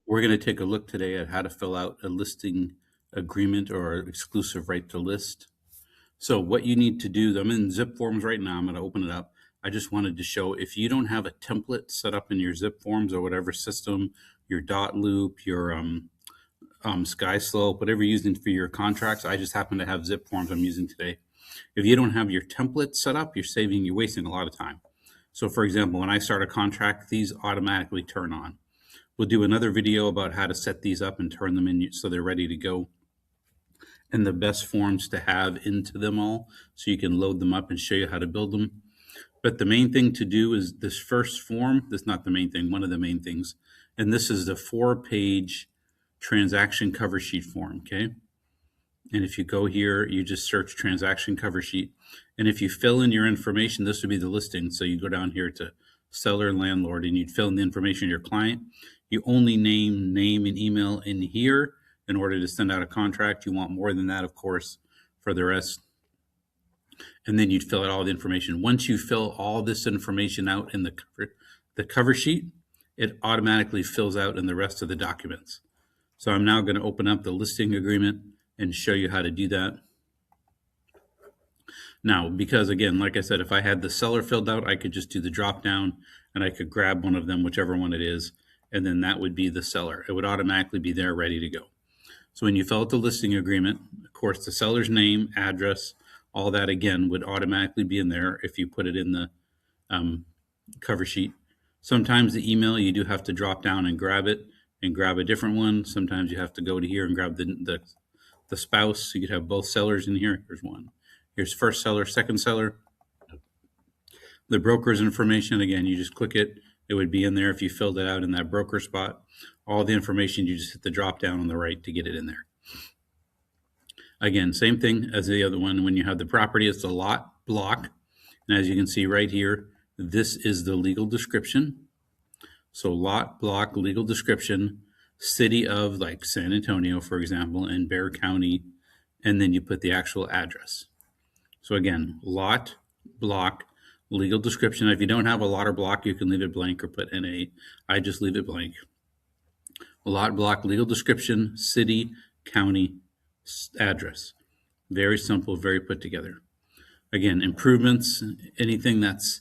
We're going to take a look today at how to fill out a listing agreement or exclusive right to list. So what you need to do, I'm in Zip Forms right now. I'm going to open it up. I just wanted to show if you don't have a template set up in your Zip Forms or whatever system, your dot loop, your sky slope, whatever you're using for your contracts. I just happen to have Zip Forms I'm using today. If you don't have your template set up, you're wasting a lot of time. So for example, when I start a contract, these automatically turn on. We'll do another video about how to set these up and turn them in so they're ready to go, and the best forms to have into them all so you can load them up and show you how to build them. But the main thing to do is this first form. That's not the main thing, one of the main things. And this is the 4-page transaction cover sheet form, okay? And if you go here, you just search transaction cover sheet. And if you fill in your information, this would be the listing. So you go down here to seller, landlord, and you'd fill in the information of your client. You only name and email in here in order to send out a contract. You want more than that, of course, for the rest. And then you'd fill out all the information. Once you fill all this information out in the cover sheet, it automatically fills out in the rest of the documents. So I'm now going to open up the listing agreement and show you how to do that. Now, because again, like I said, if I had the seller filled out, I could just do the drop down and I could grab one of them, whichever one it is, and then that would be the seller. It would automatically be there ready to go. So when you fill out the listing agreement, of course, the seller's name, address, all that again would automatically be in there if you put it in the cover sheet. Sometimes the email, you do have to drop down and grab it and grab a different one. Sometimes you have to go to here and grab the spouse. So you could have both sellers in here. Here's one. Here's first seller, second seller. The broker's information, again, you just click it. It would be in there if you filled it out in that broker spot. All the information, you just hit the drop down on the right to get it in there. Again, same thing as the other one. When you have the property, it's a lot block. And as you can see right here, this is the legal description. So lot, block, legal description, city of like San Antonio, for example, and Bexar County, and then you put the actual address. So again, lot, block, legal description. If you don't have a lot or block, you can leave it blank or put NA. I just leave it blank. Lot, block, legal description, city, county, address. Very simple, very put together. Again, improvements, anything that's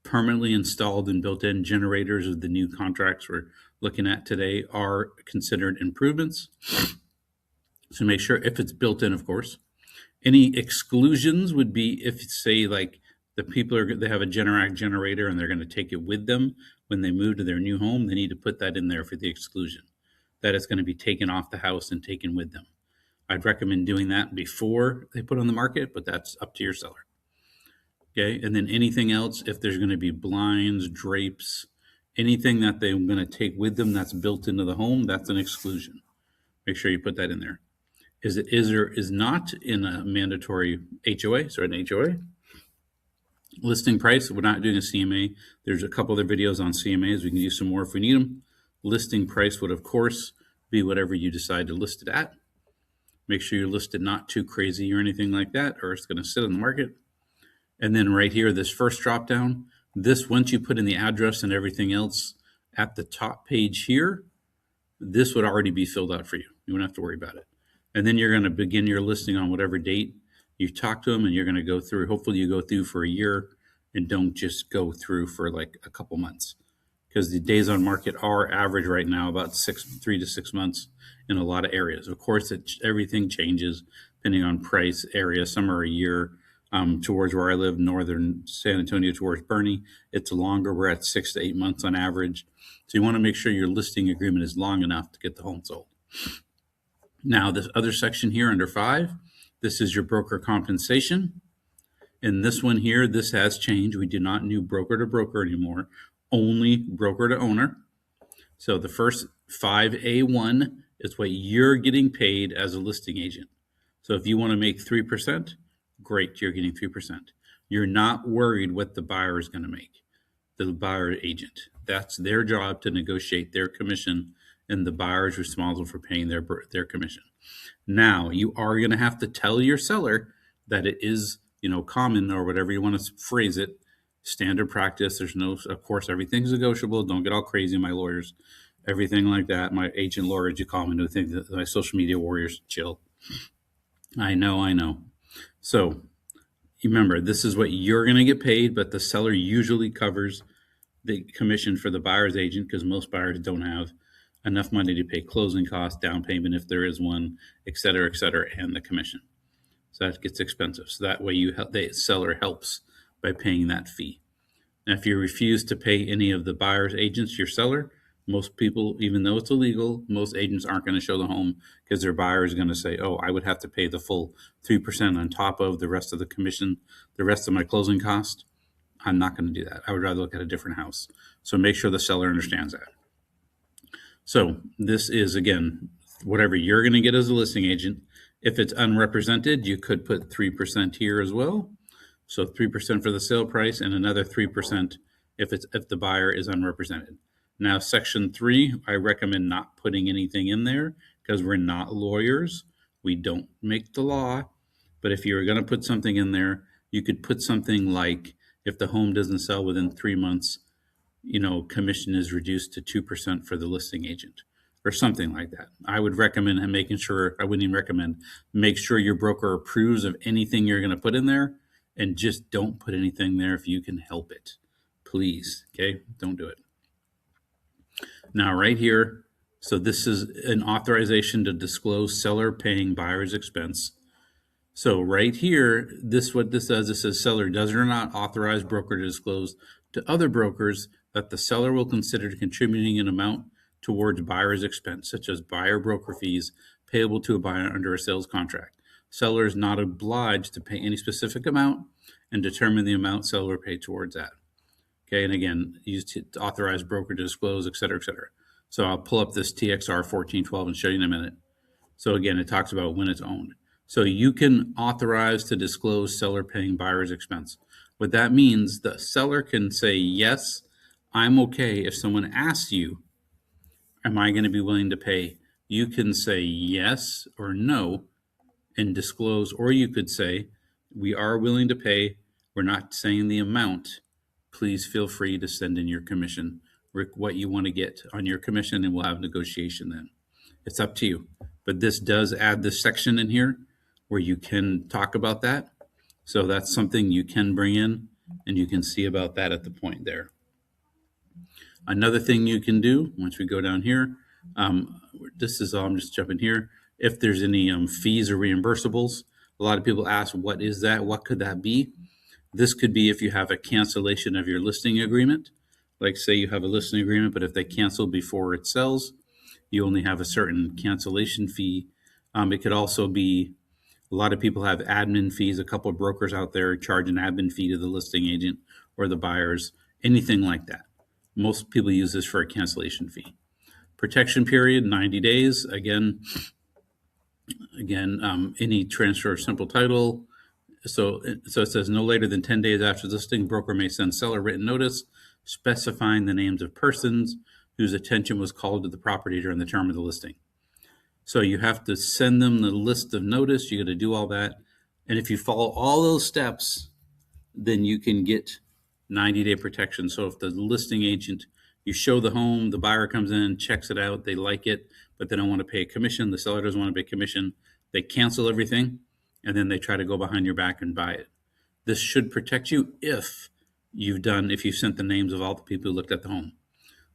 permanently installed and built in generators of the new contracts we're looking at today are considered improvements. So make sure if it's built in, of course. Any exclusions would be if, say, like the people they have a generator and they're going to take it with them when they move to their new home. They need to put that in there for the exclusion, that it's going to be taken off the house and taken with them. I'd recommend doing that before they put on the market, but that's up to your seller. Okay, and then anything else, if there's going to be blinds, drapes, anything that they're going to take with them that's built into the home, that's an exclusion. Make sure you put that in there. Is or is not in a mandatory HOA, so an HOA. Listing price, we're not doing a CMA. There's a couple other videos on CMAs. We can use some more if we need them. Listing price would, of course, be whatever you decide to list it at. Make sure you list it not too crazy or anything like that, or it's going to sit on the market. And then right here, this first drop down, this, once you put in the address and everything else at the top page here, this would already be filled out for you. You wouldn't have to worry about it. And then you're going to begin your listing on whatever date you talk to them, and you're going to go through. Hopefully you go through for a year and don't just go through for like a couple months, because the days on market are average right now about 3 to 6 months in a lot of areas. Of course, everything changes depending on price, area. Some are a year. Towards where I live, northern San Antonio towards Bernie, it's longer. We're at 6 to 8 months on average. So you want to make sure your listing agreement is long enough to get the home sold. Now, this other section here under 5, this is your broker compensation. In this one here, this has changed. We do not do broker to broker anymore, only broker to owner. So the first 5A1 is what you're getting paid as a listing agent. So if you want to make 3%, great, you're getting 3%. You're not worried what the buyer is going to make, the buyer agent. That's their job to negotiate their commission, and the buyer is responsible for paying their commission. Now, you are going to have to tell your seller that it is, common, or whatever you want to phrase it, standard practice. There's no, of course, everything's negotiable. Don't get all crazy, my lawyers. everything like that. My agent Laura, you call me to think that my social media warriors chill. I know. So remember, this is what you're going to get paid, but the seller usually covers the commission for the buyer's agent because most buyers don't have enough money to pay closing costs, down payment if there is one, et cetera, and the commission. So that gets expensive. So that way the seller helps by paying that fee. Now, if you refuse to pay any of the buyer's agents, your seller, most people, even though it's illegal, most agents aren't going to show the home because their buyer is going to say, oh, I would have to pay the full 3% on top of the rest of the commission, the rest of my closing cost. I'm not going to do that. I would rather look at a different house. So make sure the seller understands that. So this is, again, whatever you're going to get as a listing agent. If it's unrepresented, you could put 3% here as well. So 3% for the sale price and another 3% if the buyer is unrepresented. Now, Section 3, I recommend not putting anything in there because we're not lawyers. We don't make the law. But if you're going to put something in there, you could put something like if the home doesn't sell within 3 months, commission is reduced to 2% for the listing agent or something like that. I would recommend make sure your broker approves of anything you're going to put in there, and just don't put anything there if you can help it. Please, okay? Don't do it. Now, right here, so this is an authorization to disclose seller paying buyer's expense. So right here, what this does, it says seller does or not authorize broker to disclose to other brokers that the seller will consider contributing an amount towards buyer's expense, such as buyer broker fees payable to a buyer under a sales contract. Seller is not obliged to pay any specific amount and determine the amount seller will pay towards that. Okay, and again, use to authorize broker to disclose, et cetera, et cetera. So I'll pull up this TXR 1412 and show you in a minute. So again, it talks about when it's owned. So you can authorize to disclose seller paying buyer's expense. What that means, the seller can say, yes, I'm okay. If someone asks you, am I going to be willing to pay? You can say yes or no and disclose, or you could say, we are willing to pay. We're not saying the amount. Please feel free to send in your commission, what you want to get on your commission, and we'll have negotiation then. It's up to you. But this does add this section in here where you can talk about that. So that's something you can bring in, and you can see about that at the point there. Another thing you can do, once we go down here, this is all, I'm just jumping here. If there's any fees or reimbursables, a lot of people ask, what is that? What could that be? This could be if you have a cancellation of your listing agreement. Like say you have a listing agreement, but if they cancel before it sells, you only have a certain cancellation fee. It could also be, a lot of people have admin fees. A couple of brokers out there charge an admin fee to the listing agent or the buyers, anything like that. Most people use this for a cancellation fee. Protection period, 90 days. Again, any transfer of simple title. So it says no later than 10 days after listing, broker may send seller written notice specifying the names of persons whose attention was called to the property during the term of the listing. So you have to send them the list of notice. You got to do all that. And if you follow all those steps, then you can get 90-day protection. So if the listing agent, you show the home, the buyer comes in, checks it out, they like it, but they don't want to pay a commission. The seller doesn't want to pay commission. They cancel everything, and then they try to go behind your back and buy it. This should protect you if you've sent the names of all the people who looked at the home.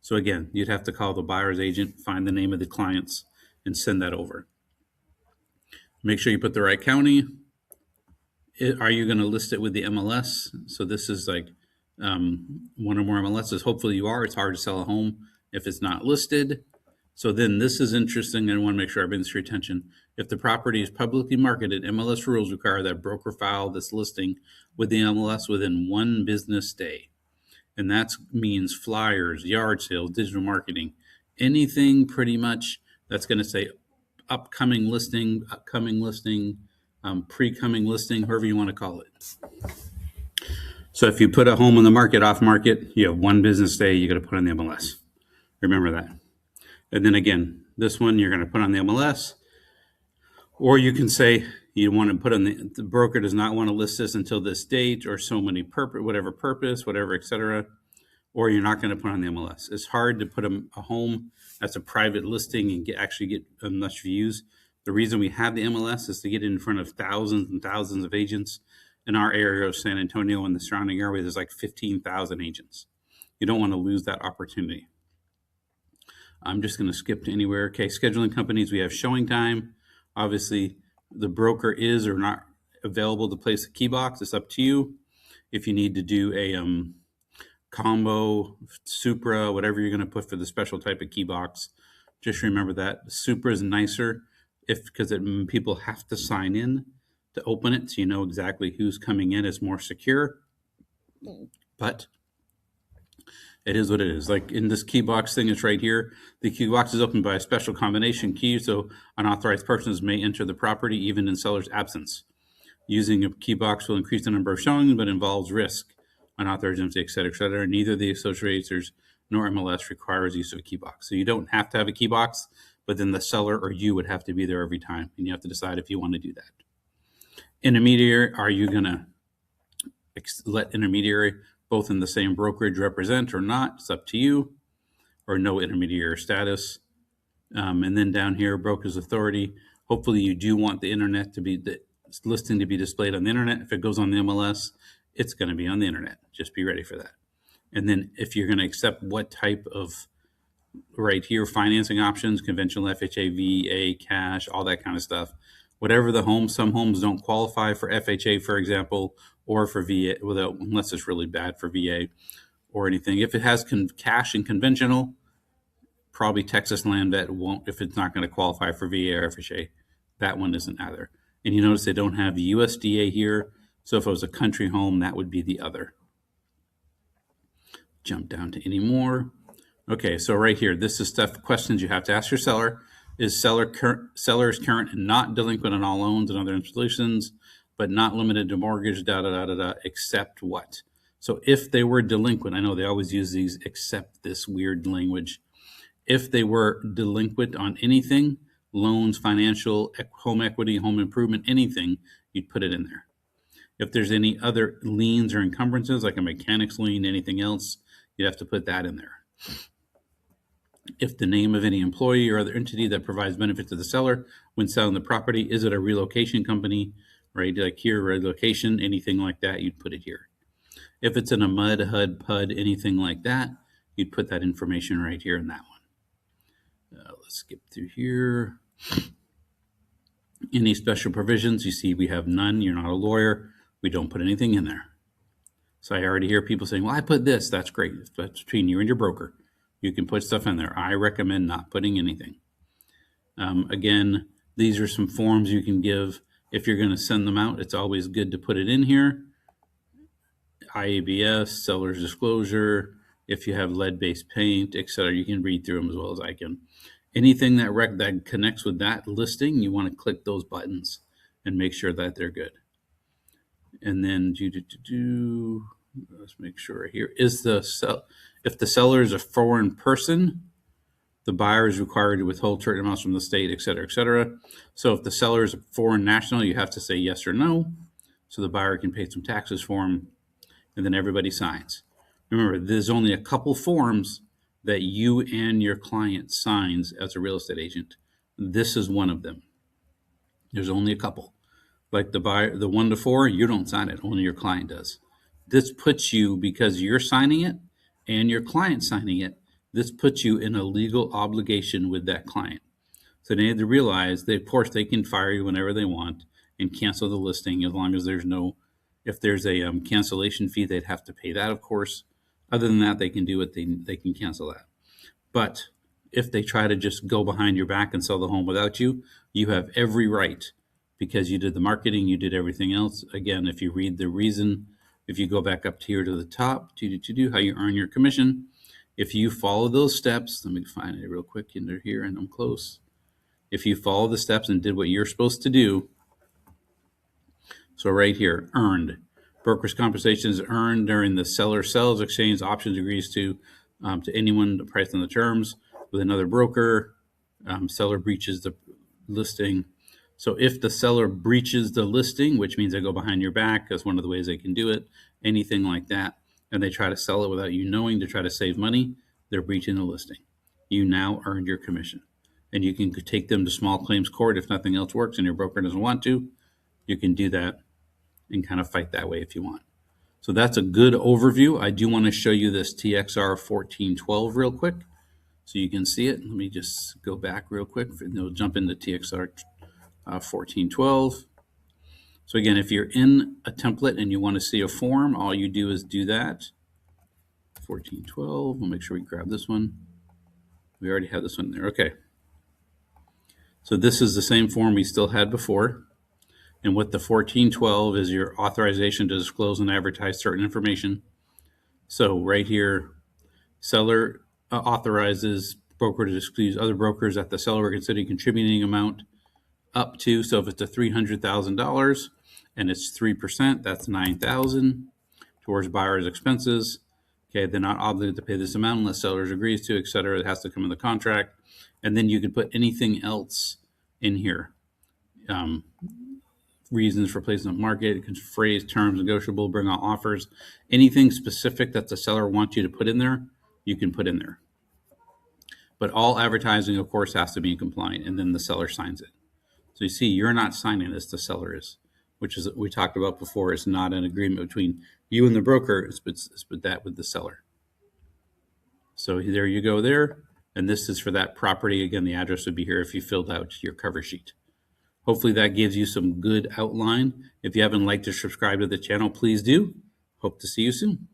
So again, you'd have to call the buyer's agent, find the name of the clients, and send that over. Make sure you put the right county. Are you going to list it with the MLS? So this is like one or more MLSs. Hopefully you are. It's hard to sell a home if it's not listed. So then this is interesting, and I want to make sure I bring this to your attention. If the property is publicly marketed, MLS rules require that broker file this listing with the MLS within 1 business day. And that means flyers, yard sales, digital marketing, anything pretty much that's going to say upcoming listing, pre-coming listing, however you want to call it. So if you put a home on the market, off market, you have 1 business day, you got to put on the MLS. Remember that. And then again, this one you're going to put on the MLS, or you can say you want to put on the broker does not want to list this until this date or so many whatever purpose, whatever, etc. or you're not going to put on the MLS. It's hard to put a home that's a private listing and actually get much views. The reason we have the MLS is to get in front of thousands and thousands of agents. In our area of San Antonio and the surrounding area, there's like 15,000 agents. You don't want to lose that opportunity. I'm just going to skip to anywhere. Okay, scheduling companies, we have showing time. Obviously, the broker is or not available to place a key box. It's up to you. If you need to do a combo, Supra, whatever you're going to put for the special type of key box, just remember that Supra is nicer because people have to sign in to open it, so you know exactly who's coming in. It's more secure, but it is what it is. Like in this key box thing, it's right here. The key box is opened by a special combination key, so unauthorized persons may enter the property even in seller's absence. Using a key box will increase the number of showings, but involves risk, unauthorized entry, et cetera, et cetera. Neither the associators nor MLS requires use of a key box. So you don't have to have a key box, but then the seller or you would have to be there every time, and you have to decide if you want to do that. Intermediary, are you going to let intermediary both in the same brokerage represent or not? It's up to you. Or no intermediary status. And then down here, broker's authority. Hopefully you do want the internet to be the listing to be displayed on the internet. If it goes on the MLS, it's going to be on the internet. Just be ready for that. And then if you're going to accept what type of, right here, financing options, conventional FHA, VA, cash, all that kind of stuff. Whatever the home, some homes don't qualify for FHA, for example, or for VA, unless it's really bad for VA or anything. If it has cash and conventional, probably Texas Land Vet won't, if it's not going to qualify for VA or FHA. That one isn't either. And you notice they don't have the USDA here. So if it was a country home, that would be the other. Jump down to any more. Okay, so right here, this is stuff, questions you have to ask your seller. Is seller's current and not delinquent on all loans and other institutions, but not limited to mortgage, except what? So if they were delinquent, I know they always use these except this weird language. If they were delinquent on anything, loans, financial, home equity, home improvement, anything, you'd put it in there. If there's any other liens or encumbrances, like a mechanic's lien, anything else, you'd have to put that in there. If the name of any employee or other entity that provides benefit to the seller when selling the property, is it a relocation company, right? Like here, relocation, anything like that, you'd put it here. If it's in a MUD, HUD, PUD, anything like that, you'd put that information right here in that one. Let's skip through here. Any special provisions? You see we have none. You're not a lawyer. We don't put anything in there. So I already hear people saying, well, I put this. That's great. That's between you and your broker. You can put stuff in there. I recommend not putting anything. Again, these are some forms you can give. If you're going to send them out, it's always good to put it in here. IABS, seller's disclosure, if you have lead-based paint, etc. You can read through them as well as I can. Anything that connects with that listing, you want to click those buttons and make sure that they're good. And then let's make sure here is if the seller is a foreign person, the buyer is required to withhold certain amounts from the state, et cetera, et cetera. So if the seller is a foreign national, you have to say yes or no, so the buyer can pay some taxes for him, and then everybody signs. Remember, there's only a couple forms that you and your client signs as a real estate agent. This is one of them. There's only a couple. Like the 1 to 4, you don't sign it, only your client does. This puts you, because you're signing it and your client signing it, this puts you in a legal obligation with that client. So they need to realize that, of course, they can fire you whenever they want and cancel the listing as long as if there's a cancellation fee, they'd have to pay that, of course. Other than that, they can do it. They can cancel that. But if they try to just go behind your back and sell the home without you, you have every right, because you did the marketing, you did everything else. Again, if you read the reason, if you go back up here to the top, how you earn your commission, if you follow those steps, let me find it real quick into here, and I'm close. If you follow the steps and did what you're supposed to do, so right here, earned. Broker's compensation is earned during the seller sells, exchange, options, agrees to anyone, the price and the terms with another broker. Seller breaches the listing. So if the seller breaches the listing, which means they go behind your back, that's one of the ways they can do it, anything like that, and they try to sell it without you knowing to try to save money, they're breaching the listing. You now earned your commission. And you can take them to small claims court if nothing else works and your broker doesn't want to. You can do that and kind of fight that way if you want. So that's a good overview. I do want to show you this TXR 1412 real quick so you can see it. Let me just go back real quick. We'll jump into TXR 1412. So again, if you're in a template and you want to see a form, all you do is do that. 1412, we'll make sure we grab this one. We already have this one there, okay. So this is the same form we still had before. And what the 1412 is your authorization to disclose and advertise certain information. So right here, seller authorizes broker to disclose other brokers that the seller will consider contributing amount up to. So if it's a $300,000 and it's 3%, that's $9,000 towards buyer's expenses. Okay, they're not obligated to pay this amount unless sellers agrees to, etc. It has to come in the contract. And then you can put anything else in here. Reasons for placing on market, phrase, terms, negotiable, bring out offers. Anything specific that the seller wants you to put in there, you can put in there. But all advertising, of course, has to be compliant, and then the seller signs it. So you see, you're not signing this, the seller is, which is we talked about before. It's not an agreement between you and the broker, it's that with the seller. So there you go there. And this is for that property. Again, the address would be here if you filled out your cover sheet. Hopefully that gives you some good outline. If you haven't liked or subscribed to the channel, please do. Hope to see you soon.